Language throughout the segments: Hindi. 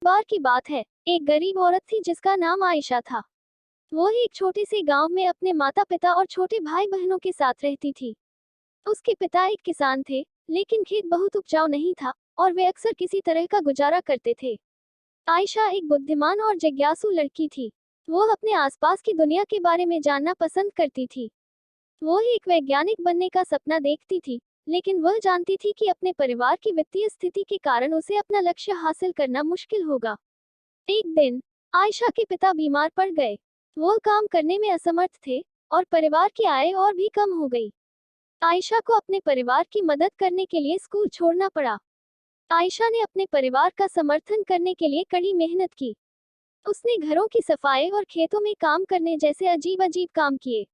बार की बात है, एक गरीब औरत थी जिसका नाम आयशा था। वो एक छोटे से गांव में अपने माता पिता और छोटे भाई बहनों के साथ रहती थी। उसके पिता एक किसान थे, लेकिन खेत बहुत उपजाऊ नहीं था और वे अक्सर किसी तरह का गुजारा करते थे। आयशा एक बुद्धिमान और जिज्ञासु लड़की थी। वो अपने आसपास की दुनिया के बारे में जानना पसंद करती थी। वो एक वैज्ञानिक बनने का सपना देखती थी, लेकिन वह जानती थी कि अपने परिवार की वित्तीय स्थिति के कारण उसे अपना लक्ष्य हासिल करना मुश्किल होगा। एक दिन आयशा के पिता बीमार पड़ गए। वो काम करने में असमर्थ थे और परिवार की आय और भी कम हो गई। आयशा को अपने परिवार की मदद करने के लिए स्कूल छोड़ना पड़ा। आयशा ने अपने परिवार का समर्थन करने के लिए कड़ी मेहनत की। उसने घरों की सफाई और खेतों में काम करने जैसे अजीब अजीब काम किए।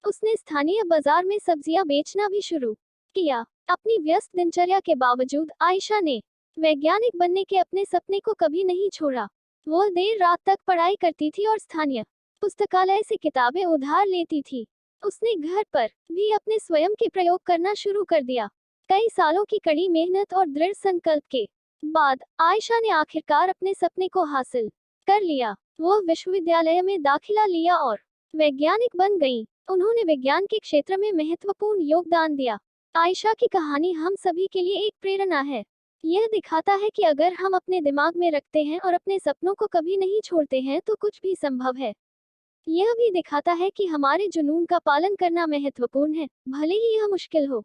उसने स्थानीय बाजार में सब्जियां बेचना भी शुरू किया। अपनी व्यस्त दिनचर्या के बावजूद आयशा ने वैज्ञानिक बनने के अपने सपने को कभी नहीं छोड़ा। वो देर रात तक पढ़ाई करती थी और स्थानीय पुस्तकालय से किताबें उधार लेती थी। उसने घर पर भी अपने स्वयं के प्रयोग करना शुरू कर दिया। कई सालों की कड़ी मेहनत और दृढ़ संकल्प के बाद आयशा ने आखिरकार अपने सपने को हासिल कर लिया। वो विश्वविद्यालय में दाखिला लिया और वैज्ञानिक बन गई। उन्होंने विज्ञान के क्षेत्र में महत्वपूर्ण योगदान दिया। आयशा की कहानी हम सभी के लिए एक प्रेरणा है। यह दिखाता है कि अगर हम अपने दिमाग में रखते हैं और अपने सपनों को कभी नहीं छोड़ते हैं तो कुछ भी संभव है। यह भी दिखाता है कि हमारे जुनून का पालन करना महत्वपूर्ण है, भले ही यह मुश्किल हो।